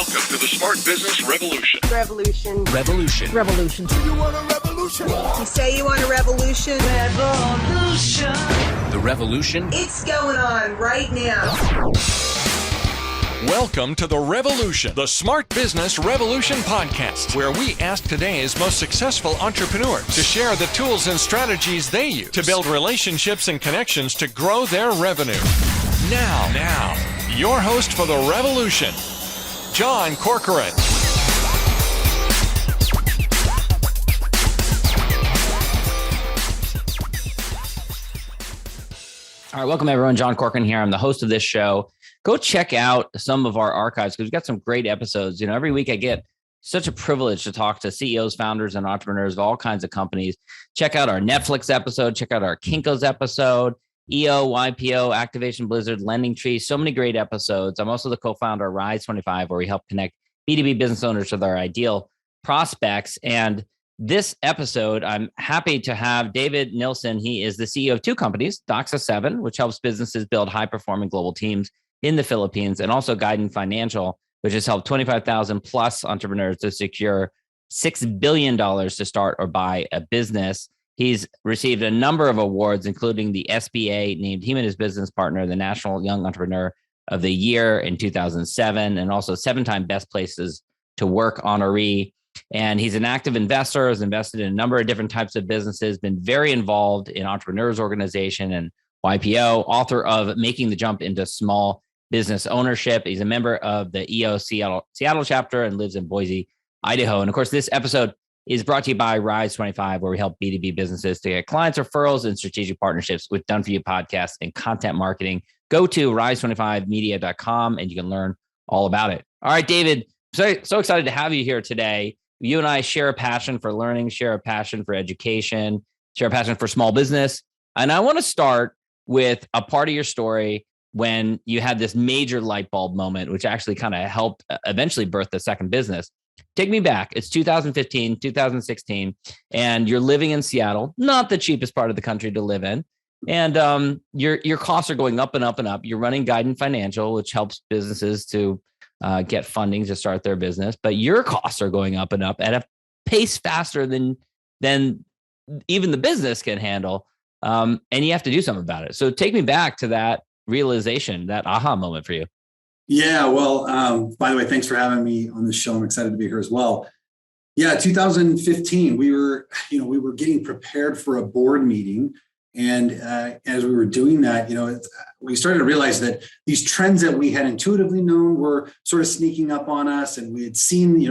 Welcome to the Smart Business Revolution. Revolution. Revolution. Revolution. You want a revolution? You say you want a revolution? Revolution. The revolution. It's going on right now. Welcome to The Revolution, the Smart Business Revolution podcast, where we ask today's most successful entrepreneurs to share the tools and strategies they use to build relationships and connections to grow their revenue. Now, your host for The Revolution, John Corcoran. All right, welcome everyone. John Corcoran here. I'm the host of this show. Go check out some of our archives because we've got some great episodes. You know, every week I get such a privilege to talk to CEOs, founders, and entrepreneurs of all kinds of companies. Check out our Netflix episode. Check out our Kinko's episode, EO, YPO, Activation Blizzard, Lending Tree. So many great episodes. I'm also the co-founder of Rise 25, where we help connect B2B business owners with our ideal prospects. And this episode, I'm happy to have David Nilssen. He is the CEO of two companies, Doxa7, which helps businesses build high-performing global teams in the Philippines, and also Guidant Financial, which has helped 25,000 plus entrepreneurs to secure $6 billion to start or buy a business. He's received a number of awards, including the SBA named him and his business partner the National Young Entrepreneur of the Year in 2007, and also 7-time Best Places to Work honoree. And he's an active investor, has invested in a number of different types of businesses, been very involved in Entrepreneurs Organization and YPO, author of Making the Jump into Small Business Ownership. He's a member of the EO Seattle chapter and lives in Boise, Idaho. And of course, this episode is brought to you by Rise 25, where we help B2B businesses to get clients, referrals, and strategic partnerships with Done For You podcasts and content marketing. Go to rise25media.com and you can learn all about it. All right, David, so excited to have you here today. You and I share a passion for learning, share a passion for education, share a passion for small business. And I want to start with a part of your story when you had this major light bulb moment, which actually kind of helped eventually birth the second business. Take me back. It's 2015, 2016, and you're living in Seattle, not the cheapest part of the country to live in. And your costs are going up and up and up. You're running Guidant Financial, which helps businesses to get funding to start their business. But your costs are going up and up at a pace faster than even the business can handle. And you have to do something about it. So take me back to that realization, that aha moment for you. Yeah, well, by the way, thanks for having me on the show. I'm excited to be here as well. Yeah, 2015, we were getting prepared for a board meeting. And as we were doing that, we started to realize that these trends that we had intuitively known were sort of sneaking up on us. And we had seen,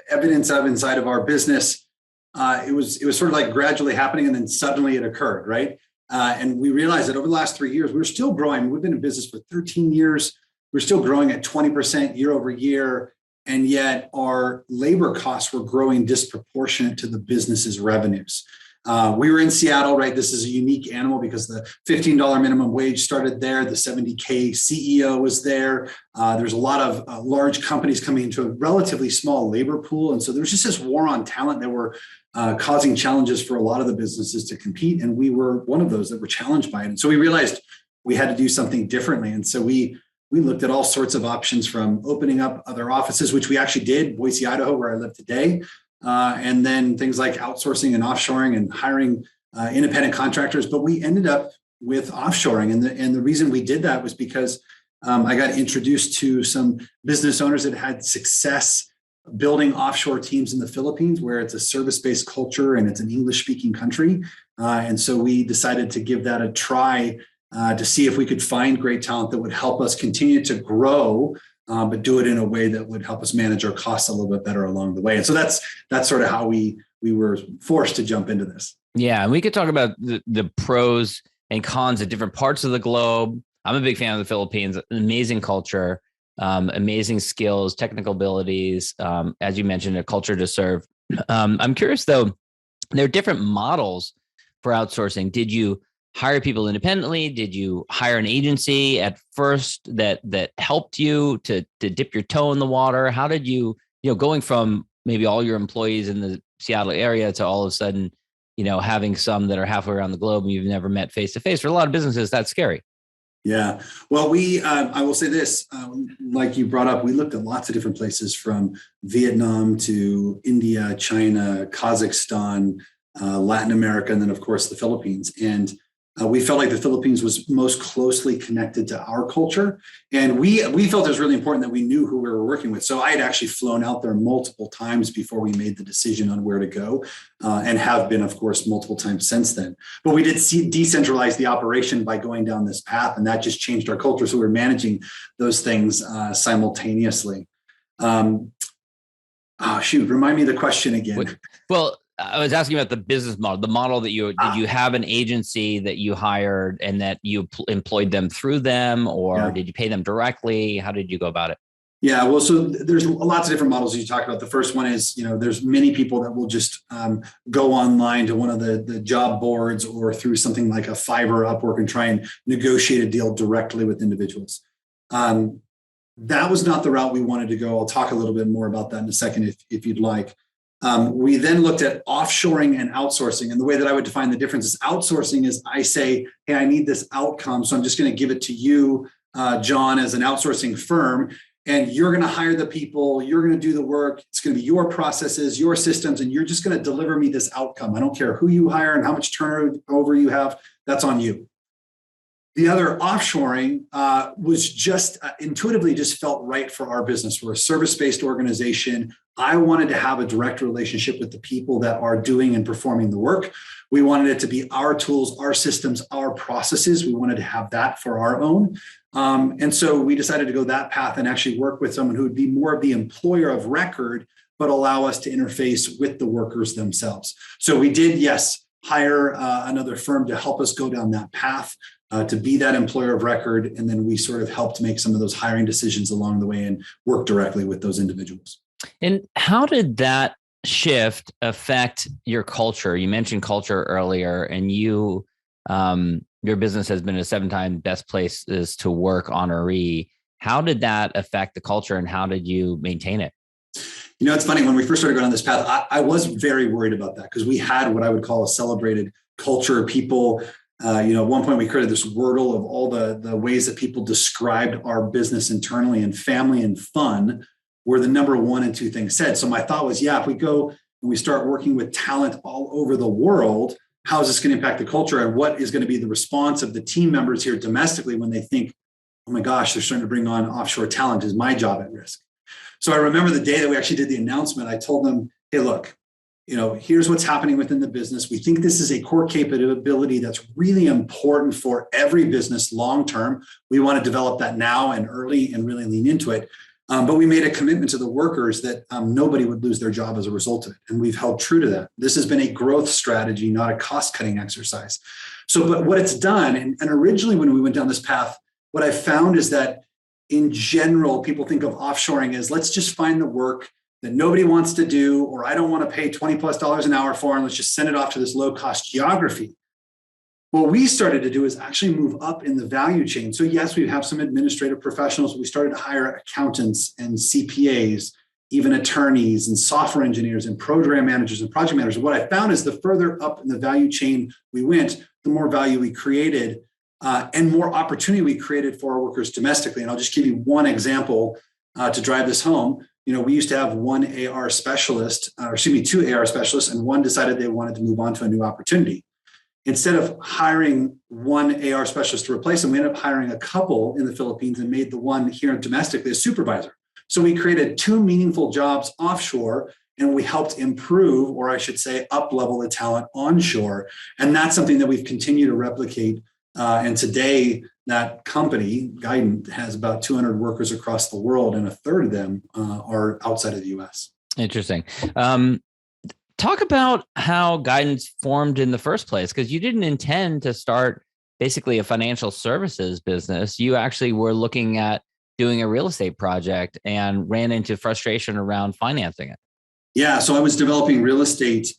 evidence of inside of our business. It was sort of like gradually happening, and then suddenly it occurred, right? And we realized that over the last 3 years, we're still growing. We've been in business for 13 years. We're still growing at 20% year over year. And yet our labor costs were growing disproportionate to the business's revenues. We were in Seattle, right? This is a unique animal because the $15 minimum wage started there. The $70K CEO was there. There's a lot of large companies coming into a relatively small labor pool. And so there's just this war on talent that were causing challenges for a lot of the businesses to compete. And we were one of those that were challenged by it. And so we realized we had to do something differently. And so we looked at all sorts of options, from opening up other offices, which we actually did, Boise, Idaho, where I live today. And then things like outsourcing and offshoring and hiring independent contractors. But we ended up with offshoring. And the reason we did that was because I got introduced to some business owners that had success building offshore teams in the Philippines, where it's a service-based culture and it's an English-speaking country. And so we decided to give that a try to see if we could find great talent that would help us continue to grow, but do it in a way that would help us manage our costs a little bit better along the way. And so that's sort of how we were forced to jump into this. Yeah, and we could talk about the pros and cons of different parts of the globe. I'm a big fan of the Philippines, an amazing culture, amazing skills, technical abilities, as you mentioned, a culture to serve. I'm curious, though, there are different models for outsourcing. Did you hire people independently? Did you hire an agency at first that helped you to dip your toe in the water? How did you going from maybe all your employees in the Seattle area to all of a sudden, having some that are halfway around the globe and you've never met face to face? For a lot of businesses, that's scary. Yeah. Well, I will say this, like you brought up, we looked at lots of different places from Vietnam to India, China, Kazakhstan, Latin America, and then of course the Philippines. And we felt like the Philippines was most closely connected to our culture. And we felt it was really important that we knew who we were working with. So I had actually flown out there multiple times before we made the decision on where to go, and have been, of course, multiple times since then. But we did decentralize the operation by going down this path, and that just changed our culture. So we're managing those things simultaneously. Remind me of the question again. Well, I was asking about the business model, the model that did you have an agency that you hired and that you employed them through them, or did you pay them directly? How did you go about it? Yeah, well, so there's lots of different models you talk about. The first one is, there's many people that will just go online to one of the job boards or through something like a Fiverr, Upwork, and try and negotiate a deal directly with individuals. That was not the route we wanted to go. I'll talk a little bit more about that in a second if you'd like. We then looked at offshoring and outsourcing. And the way that I would define the difference is outsourcing is I say, hey, I need this outcome. So I'm just going to give it to you, John, as an outsourcing firm. And you're going to hire the people. You're going to do the work. It's going to be your processes, your systems, and you're just going to deliver me this outcome. I don't care who you hire and how much turnover you have. That's on you. The other, offshoring, was just intuitively just felt right for our business. We're a service-based organization. I wanted to have a direct relationship with the people that are doing and performing the work. We wanted it to be our tools, our systems, our processes. We wanted to have that for our own. And so we decided to go that path and actually work with someone who would be more of the employer of record, but allow us to interface with the workers themselves. So we did, yes, hire another firm to help us go down that path. To be that employer of record. And then we sort of helped make some of those hiring decisions along the way and work directly with those individuals. And how did that shift affect your culture? You mentioned culture earlier, and your business has been a 7-time best places to work honoree. How did that affect the culture, and how did you maintain it? It's funny, when we first started going on this path, I was very worried about that because we had what I would call a celebrated culture. People, at one point we created this Wordle of all the ways that people described our business internally, and family and fun were the number 1 and 2 things said. So my thought was, if we go and we start working with talent all over the world, how is this going to impact the culture, and what is going to be the response of the team members here domestically when they think, oh my gosh, they're starting to bring on offshore talent? Is my job at risk? So I remember the day that we actually did the announcement, I told them, hey, look, here's what's happening within the business. We think this is a core capability that's really important for every business long-term. We want to develop that now and early and really lean into it. But we made a commitment to the workers that nobody would lose their job as a result of it. And we've held true to that. This has been a growth strategy, not a cost-cutting exercise. So, but what it's done, and originally when we went down this path, what I found is that in general, people think of offshoring as, let's just find the work that nobody wants to do, or I don't want to pay $20+ an hour for, and let's just send it off to this low-cost geography. What we started to do is actually move up in the value chain. So yes, we have some administrative professionals. We started to hire accountants and CPAs, even attorneys and software engineers and program managers and project managers. What I found is the further up in the value chain we went, the more value we created and more opportunity we created for our workers domestically. And I'll just give you one example to drive this home. We used to have 1 AR specialist, 2 AR specialists, and one decided they wanted to move on to a new opportunity. Instead of hiring 1 AR specialist to replace them, we ended up hiring a couple in the Philippines and made the one here domestically a supervisor. So we created 2 meaningful jobs offshore, and we helped improve, or I should say, up-level the talent onshore. And that's something that we've continued to replicate. And today, that company, Guidant, has about 200 workers across the world, and a third of them are outside of the U.S. Interesting. Talk about how Guidant formed in the first place, because you didn't intend to start basically a financial services business. You actually were looking at doing a real estate project and ran into frustration around financing it. Yeah, so I was developing real estate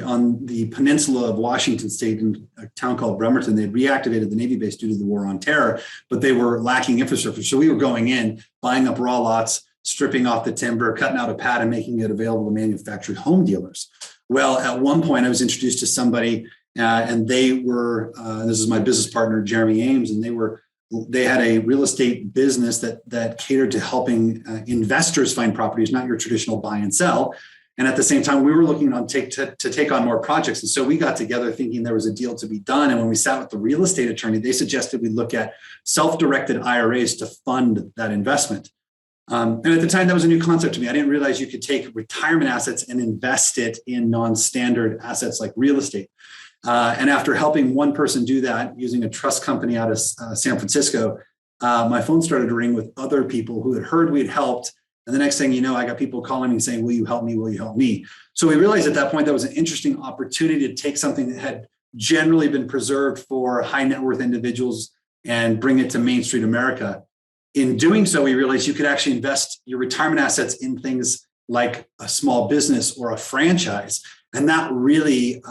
on the peninsula of Washington State in a town called Bremerton. They had reactivated the Navy base due to the war on terror, but they were lacking infrastructure. So we were going in, buying up raw lots, stripping off the timber, cutting out a pad, and making it available to manufactured home dealers. Well, at one point I was introduced to somebody and they were, this is my business partner, Jeremy Ames, and they were they had a real estate business that catered to helping investors find properties, not your traditional buy and sell. And at the same time, we were looking to take on more projects. And so we got together thinking there was a deal to be done. And when we sat with the real estate attorney, they suggested we look at self-directed IRAs to fund that investment. And at the time, that was a new concept to me. I didn't realize you could take retirement assets and invest it in non-standard assets like real estate. And after helping one person do that using a trust company out of San Francisco, my phone started to ring with other people who had heard we'd helped. And the next thing you know, I got people calling me saying, will you help me? Will you help me? So we realized at that point that was an interesting opportunity to take something that had generally been preserved for high net worth individuals and bring it to Main Street America. In doing so, we realized you could actually invest your retirement assets in things like a small business or a franchise. And that really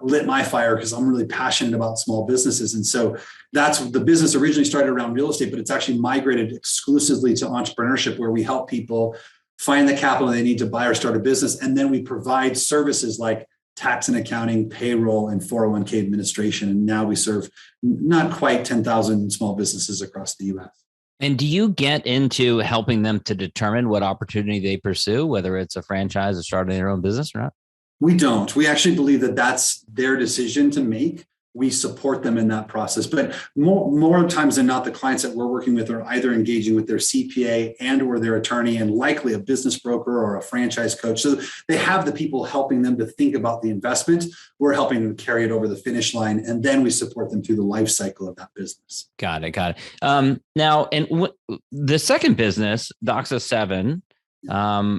lit my fire because I'm really passionate about small businesses. And so that's the business originally started around real estate, but it's actually migrated exclusively to entrepreneurship, where we help people find the capital they need to buy or start a business. And then we provide services like tax and accounting, payroll, and 401k administration. And now we serve not quite 10,000 small businesses across the US. And do you get into helping them to determine what opportunity they pursue, whether it's a franchise or starting their own business or not? We don't. We actually believe that that's their decision to make. We support them in that process. But more times than not, the clients that we're working with are either engaging with their CPA and or their attorney, and likely a business broker or a franchise coach. So they have the people helping them to think about the investment. We're helping them carry it over the finish line, and then we support them through the life cycle of that business. Got it. Now, and the second business, Doxa 7,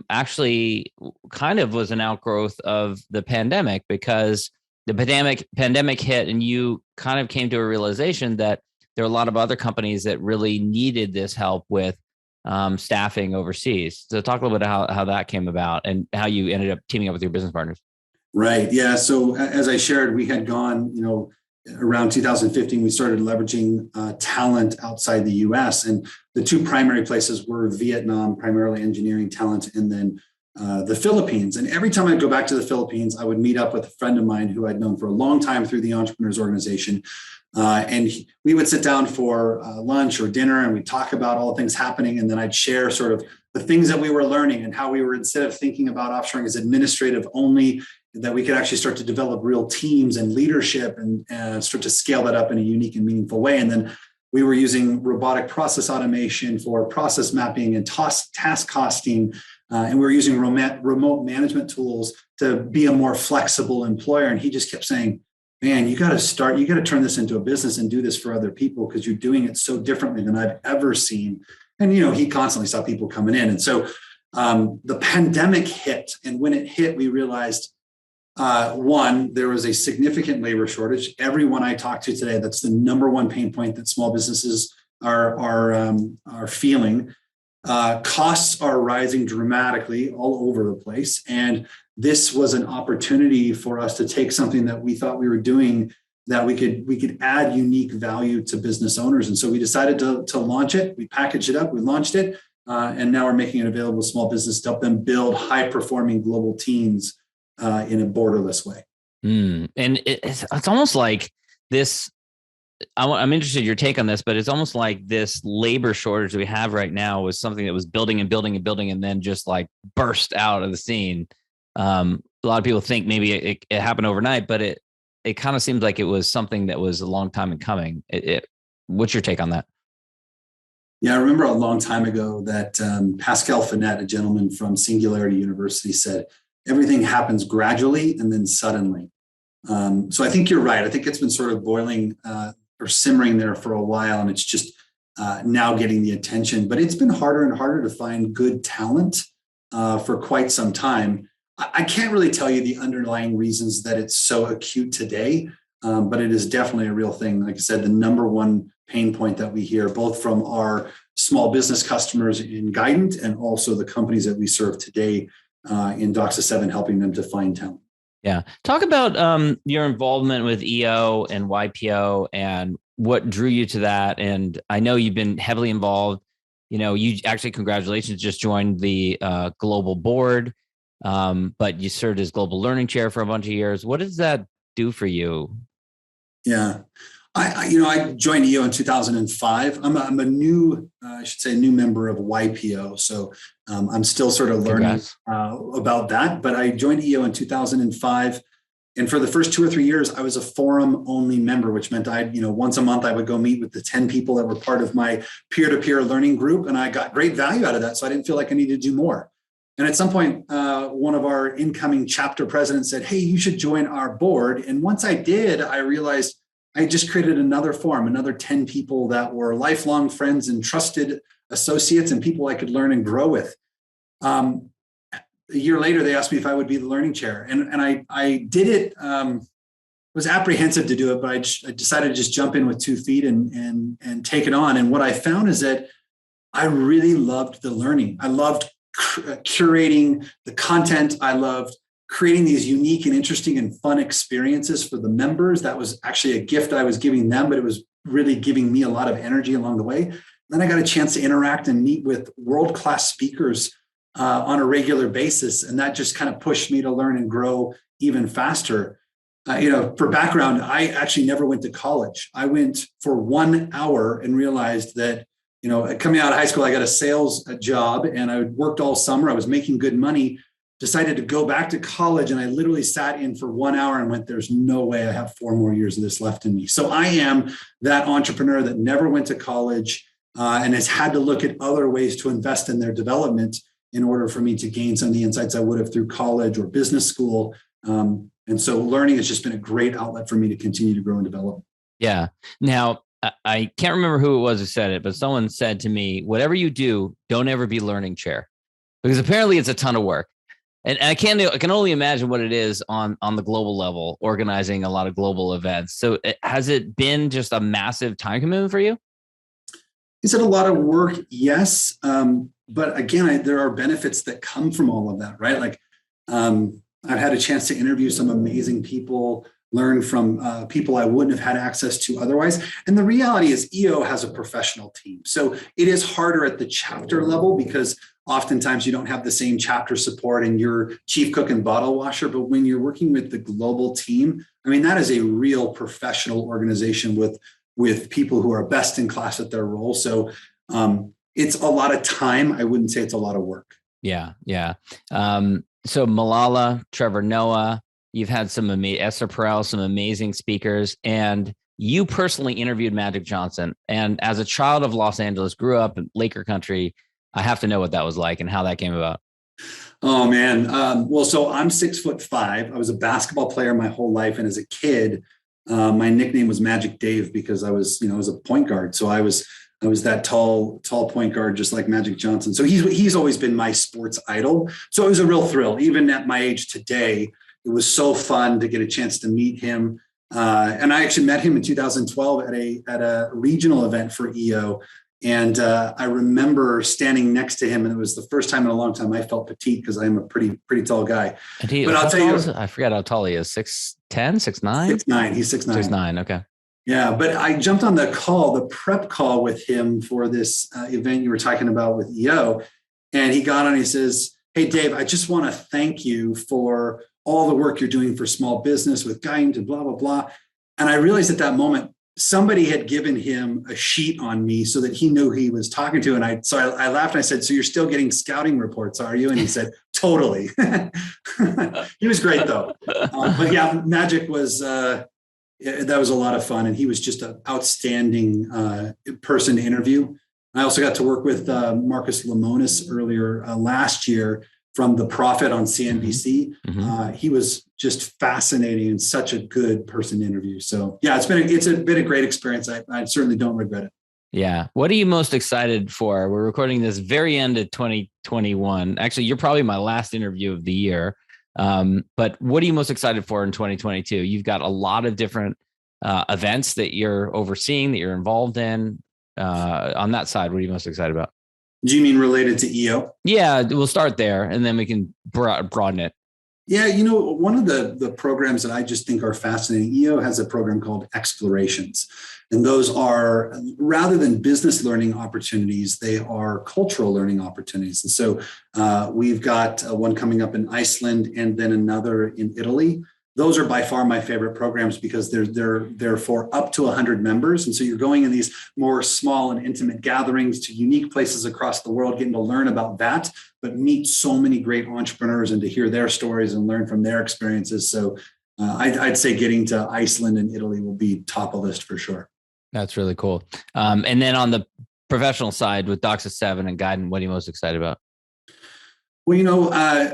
actually kind of was an outgrowth of the pandemic, because the pandemic hit and you kind of came to a realization that there are a lot of other companies that really needed this help with staffing overseas. So talk a little bit about how that came about and how you ended up teaming up with your business partners. Right. Yeah. So as I shared, we had gone, around 2015, we started leveraging talent outside the US. And the two primary places were Vietnam, primarily engineering talent, and then the Philippines. And every time I'd go back to the Philippines, I would meet up with a friend of mine who I'd known for a long time through the Entrepreneurs Organization. We would sit down for lunch or dinner, and we'd talk about all the things happening. And then I'd share sort of the things that we were learning and how we were, instead of thinking about offshoring as administrative only, that we could actually start to develop real teams and leadership and start to scale that up in a unique and meaningful way. And then we were using robotic process automation for process mapping and task costing. And we were using remote management tools to be a more flexible employer. And he just kept saying, man, you got to turn this into a business and do this for other people, because you're doing it so differently than I've ever seen. And, he constantly saw people coming in. And so the pandemic hit. And when it hit, we realized, one, there was a significant labor shortage. Everyone I talk to today, that's the number one pain point that small businesses are feeling. Costs are rising dramatically all over the place. And this was an opportunity for us to take something that we thought we were doing, that we could add unique value to business owners. And so we decided to launch it. We packaged it up, we launched it, and now we're making it available to small business to help them build high-performing global teams in a borderless way. And it's almost like this. I'm interested in your take on this, but it's almost like this labor shortage that we have right now was something that was building and building and building, and then just like burst out of the scene. A lot of people think maybe it happened overnight, but it kind of seems like it was something that was a long time in coming. What's your take on that? Yeah, I remember a long time ago that Pascal Finette, a gentleman from Singularity University, said, everything happens gradually and then suddenly. So I think you're right. I think it's been sort of boiling or simmering there for a while, and it's just now getting the attention. But it's been harder and harder to find good talent for quite some time. I can't really tell you the underlying reasons that it's so acute today, but it is definitely a real thing. Like I said, the number one pain point that we hear, both from our small business customers in Guidant and also the companies that we serve today in Doxa 7, helping them to find talent. Yeah. Talk about your involvement with EO and YPO and what drew you to that. And I know you've been heavily involved. You actually, congratulations, just joined the global board, but you served as global learning chair for a bunch of years. What does that do for you? Yeah. I joined EO in 2005. I'm a new, I should say, new member of YPO. So I'm still sort of learning about that. But I joined EO in 2005. And for the first 2 or 3 years, I was a forum only member, which meant once a month I would go meet with the 10 people that were part of my peer-to-peer learning group. And I got great value out of that. So I didn't feel like I needed to do more. And at some point, one of our incoming chapter presidents said, hey, you should join our board. And once I did, I realized I just created another forum, another 10 people that were lifelong friends and trusted associates and people I could learn and grow with. A year later, they asked me if I would be the learning chair. And I did it, was apprehensive to do it, but I decided to just jump in with 2 feet and take it on. And what I found is that I really loved the learning. I loved curating the content. I loved creating these unique and interesting and fun experiences for the members. That was actually a gift I was giving them, but it was really giving me a lot of energy along the way. Then I got a chance to interact and meet with world-class speakers on a regular basis. And that just kind of pushed me to learn and grow even faster. For background, I actually never went to college. I went for 1 hour and realized that, coming out of high school, I got a sales job and I worked all summer. I was making good money, decided to go back to college. And I literally sat in for 1 hour and went, there's no way I have 4 more years of this left in me. So I am that entrepreneur that never went to college and has had to look at other ways to invest in their development in order for me to gain some of the insights I would have through college or business school. And so learning has just been a great outlet for me to continue to grow and develop. Yeah. Now, I can't remember who it was who said it, but someone said to me, whatever you do, don't ever be learning chair, because apparently it's a ton of work. And I can only imagine what it is on the global level, organizing a lot of global events. So has it been just a massive time commitment for you? Is it a lot of work? Yes. But again, there are benefits that come from all of that, right? Like I've had a chance to interview some amazing people, learn from people I wouldn't have had access to otherwise. And the reality is EO has a professional team. So it is harder at the chapter level because oftentimes you don't have the same chapter support and your chief cook and bottle washer. But when you're working with the global team, I mean, that is a real professional organization with people who are best in class at their role. So it's a lot of time. I wouldn't say it's a lot of work. Yeah. Yeah. So Malala, Trevor Noah, you've had Esther Perel, some amazing speakers, and you personally interviewed Magic Johnson. And as a child of Los Angeles, grew up in Laker country, I have to know what that was like and how that came about. Oh man. So I'm 6'5". I was a basketball player my whole life. And as a kid, my nickname was Magic Dave because I was a point guard. So I was that tall point guard, just like Magic Johnson. So he's always been my sports idol. So it was a real thrill. Even at my age today, it was so fun to get a chance to meet him. And I actually met him in 2012 at a regional event for EO. And I remember standing next to him, and it was the first time in a long time I felt petite because I'm a pretty tall guy. But I'll tell you, I forget how tall he is. 6'10", 6'9"? 6'9". He's 6'9". 6'9". Okay. Yeah, but I jumped on the prep call with him for this event you were talking about with EO. And he got on, he says, "Hey, Dave, I just want to thank you for all the work you're doing for small business with Guidant and blah, blah, blah." And I realized at that moment, somebody had given him a sheet on me so that he knew who he was talking to. And I laughed and I said, "So you're still getting scouting reports, are you?" And he said, "Totally." He was great though. But yeah, Magic was, that was a lot of fun. And he was just an outstanding person to interview. I also got to work with Marcus Lemonis earlier last year from The Prophet on CNBC. Mm-hmm. He was just fascinating and such a good person to interview. So yeah, it's been a great experience. I certainly don't regret it. Yeah. What are you most excited for? We're recording this very end of 2021. Actually, you're probably my last interview of the year. But what are you most excited for in 2022? You've got a lot of different events that you're overseeing, that you're involved in. On that side, what are you most excited about? Do you mean related to EO? Yeah, we'll start there and then we can broaden it. Yeah, one of the programs that I just think are fascinating, EO has a program called Explorations. And those are, rather than business learning opportunities, they are cultural learning opportunities. And so we've got one coming up in Iceland and then another in Italy. those are by far my favorite programs because they're for up to 100 members. And so you're going in these more small and intimate gatherings to unique places across the world, getting to learn about that, but meet so many great entrepreneurs and to hear their stories and learn from their experiences. So I'd say getting to Iceland and Italy will be top of the list for sure. That's really cool. And then on the professional side with DOCSIS 7 and Guidant, what are you most excited about? Well,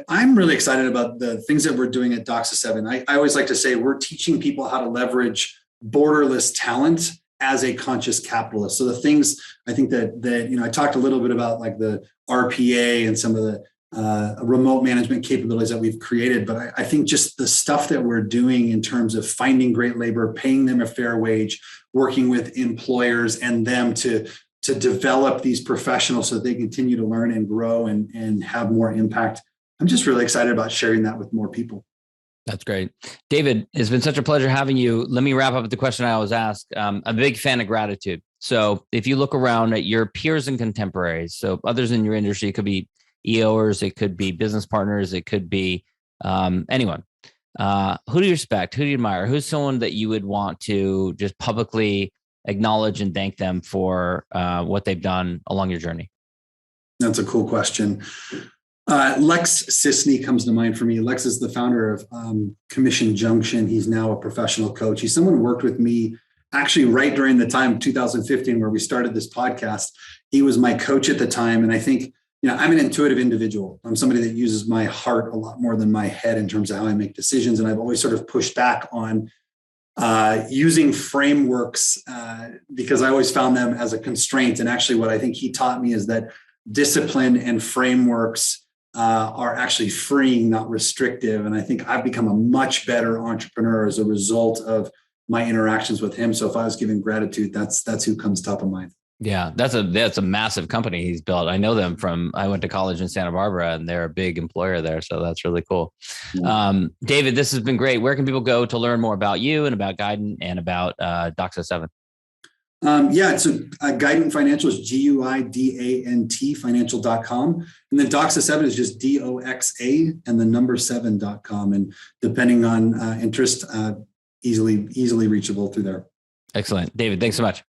I'm really excited about the things that we're doing at DOCSIS 7. I always like to say we're teaching people how to leverage borderless talent as a conscious capitalist. So the things I think that I talked a little bit about, like the RPA and some of the remote management capabilities that we've created. But I think just the stuff that we're doing in terms of finding great labor, paying them a fair wage, working with employers and them to develop these professionals so that they continue to learn and grow and have more impact. I'm just really excited about sharing that with more people. That's great. David, it's been such a pleasure having you. Let me wrap up with the question I always ask. I'm a big fan of gratitude. So if you look around at your peers and contemporaries, so others in your industry, it could be EOers, it could be business partners, it could be anyone. Who do you respect? Who do you admire? Who's someone that you would want to just publicly acknowledge and thank them for what they've done along your journey? That's a cool question. Lex Sisney comes to mind for me. Lex is the founder of Commission Junction. He's now a professional coach. He's someone who worked with me actually right during the time of 2015 where we started this podcast. He was my coach at the time. And I think, I'm an intuitive individual. I'm somebody that uses my heart a lot more than my head in terms of how I make decisions. And I've always sort of pushed back on using frameworks because I always found them as a constraint. And actually what I think he taught me is that discipline and frameworks are actually freeing, not restrictive. And I think I've become a much better entrepreneur as a result of my interactions with him. So if I was giving gratitude, that's who comes top of mind. Yeah, that's a massive company he's built. I know them I went to college in Santa Barbara and they're a big employer there. So that's really cool. Yeah. David, this has been great. Where can people go to learn more about you and about Guidant and about DOCSIS 7? So Guidant Financial is GUIDANT financial.com. And then DOCSIS 7 is just DOXA and the number 7.com. And depending on interest, easily reachable through there. Excellent. David, thanks so much.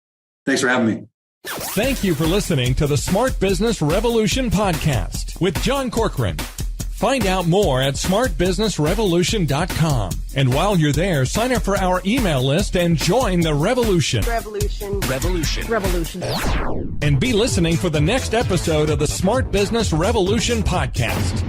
Thanks for having me. Thank you for listening to the Smart Business Revolution podcast with John Corcoran. Find out more at smartbusinessrevolution.com. And while you're there, sign up for our email list and join the revolution. Revolution. And be listening for the next episode of the Smart Business Revolution podcast.